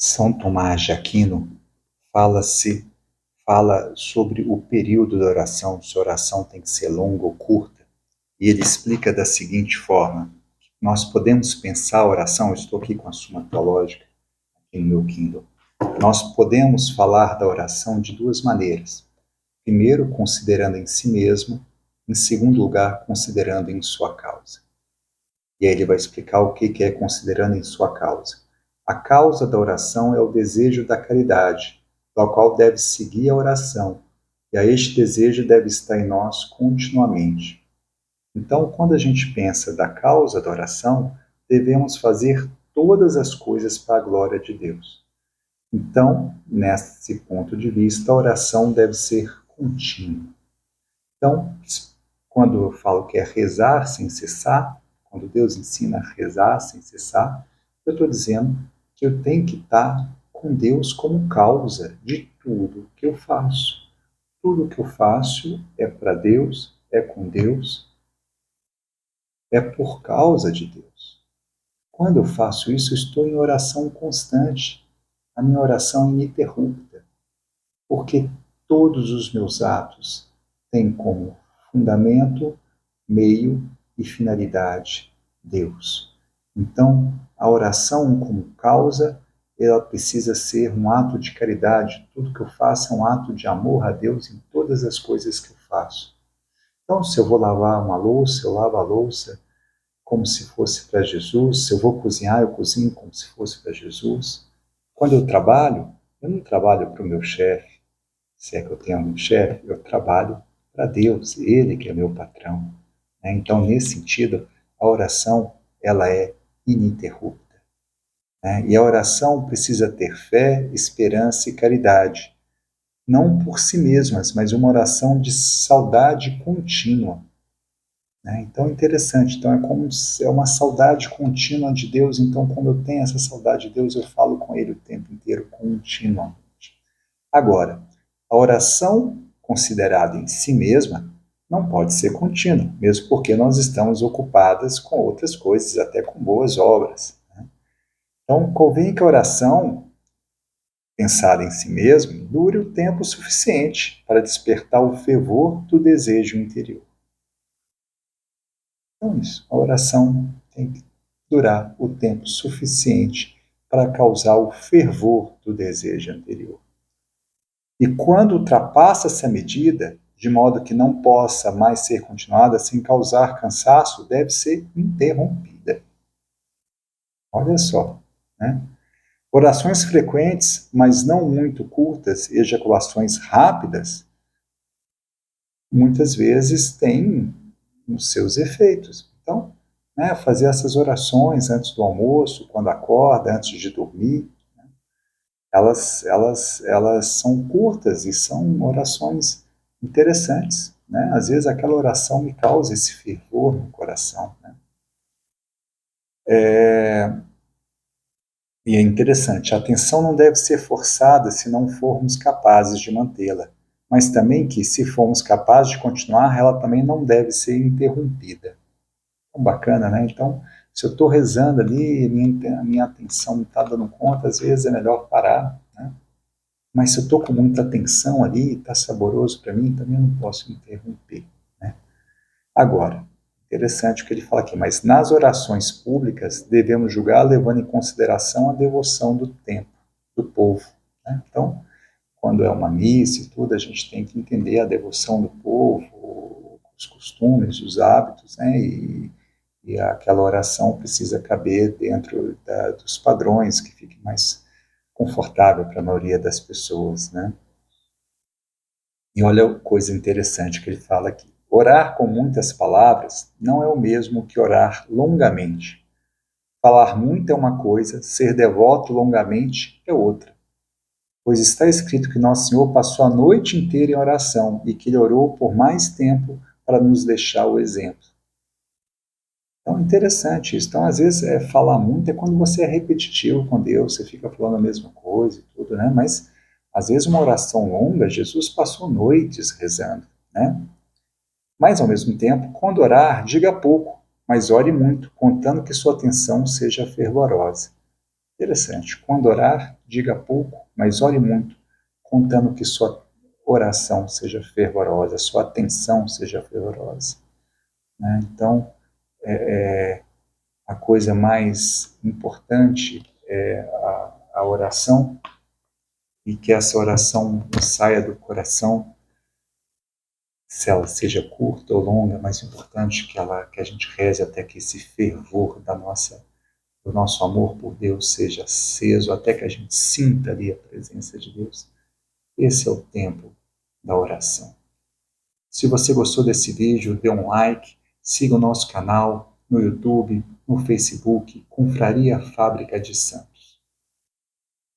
São Tomás de Aquino fala sobre o período da oração, se a oração tem que ser longa ou curta, e ele explica da seguinte forma: nós podemos pensar a oração, eu estou aqui com a Suma Teológica, aqui no meu Kindle, nós podemos falar da oração de duas maneiras. Primeiro, considerando em si mesmo, em segundo lugar, considerando em sua causa. E aí ele vai explicar o que é considerando em sua causa. A causa da oração é o desejo da caridade, do qual deve seguir a oração, e a este desejo deve estar em nós continuamente. Então, quando a gente pensa da causa da oração, devemos fazer todas as coisas para a glória de Deus. Então, nesse ponto de vista, a oração deve ser contínua. Então, quando eu falo que é rezar sem cessar, quando Deus ensina a rezar sem cessar, eu estou dizendo que eu tenho que estar com Deus como causa de tudo que eu faço. Tudo que eu faço é para Deus, é com Deus, é por causa de Deus. Quando eu faço isso, eu estou em oração constante, a minha oração ininterrupta, porque todos os meus atos têm como fundamento, meio e finalidade Deus. Então, a oração como causa, ela precisa ser um ato de caridade. Tudo que eu faço é um ato de amor a Deus em todas as coisas que eu faço. Então, se eu vou lavar uma louça, eu lavo a louça como se fosse para Jesus. Se eu vou cozinhar, eu cozinho como se fosse para Jesus. Quando eu não trabalho para o meu chefe, se é que eu tenho um chefe, eu trabalho para Deus, Ele que é meu patrão. Então, nesse sentido, a oração ela é ininterrupta. E a oração precisa ter fé, esperança e caridade. Não por si mesmas, mas uma oração de saudade contínua. Então, é interessante. Então, é uma saudade contínua de Deus. Então, como eu tenho essa saudade de Deus, eu falo com Ele o tempo inteiro, continuamente. Agora, a oração considerada em si mesma não pode ser contínua, mesmo porque nós estamos ocupadas com outras coisas, até com boas obras. Então, convém que a oração, pensada em si mesma, dure o tempo suficiente para despertar o fervor do desejo interior. Então, isso, a oração tem que durar o tempo suficiente para causar o fervor do desejo anterior. E quando ultrapassa essa medida, de modo que não possa mais ser continuada sem causar cansaço, deve ser interrompida. Olha só, né? Orações frequentes, mas não muito curtas, ejaculações rápidas, muitas vezes têm os seus efeitos. Então, fazer essas orações antes do almoço, quando acorda, antes de dormir, elas são curtas e são orações interessantes. Às vezes aquela oração me causa esse fervor no coração. E é interessante, a atenção não deve ser forçada se não formos capazes de mantê-la, mas também que, se formos capazes de continuar, ela também não deve ser interrompida. Então, bacana, né? Então, se eu estou rezando ali, a minha atenção não está dando conta, às vezes é melhor parar, né? Mas se eu estou com muita atenção ali, está saboroso para mim, também eu não posso interromper, né? Agora, interessante o que ele fala aqui, mas nas orações públicas devemos julgar levando em consideração a devoção do tempo, do povo, né? Então, quando é uma missa e tudo, a gente tem que entender a devoção do povo, os costumes, os hábitos, né? E aquela oração precisa caber dentro dos padrões, que fique mais confortável para a maioria das pessoas, né? E olha a coisa interessante que ele fala aqui. Orar com muitas palavras não é o mesmo que orar longamente. Falar muito é uma coisa, ser devoto longamente é outra. Pois está escrito que Nosso Senhor passou a noite inteira em oração e que ele orou por mais tempo para nos deixar o exemplo. Então, é interessante isso. Então, às vezes, falar muito é quando você é repetitivo com Deus, você fica falando a mesma coisa e tudo, né? Mas, às vezes, uma oração longa, Jesus passou noites rezando, né? Mas, ao mesmo tempo, quando orar, diga pouco, mas ore muito, contando que sua atenção seja fervorosa. Interessante. Quando orar, diga pouco, mas ore muito, contando que sua oração seja fervorosa, sua atenção seja fervorosa, né? Então, a coisa mais importante é a oração, e que essa oração saia do coração, se ela seja curta ou longa, mais importante que a gente reze até que esse fervor do nosso amor por Deus seja aceso, até que a gente sinta ali a presença de Deus. Esse é o tempo da oração. Se você gostou desse vídeo, dê um like, siga o nosso canal no YouTube, no Facebook, Confraria Fábrica de Santos.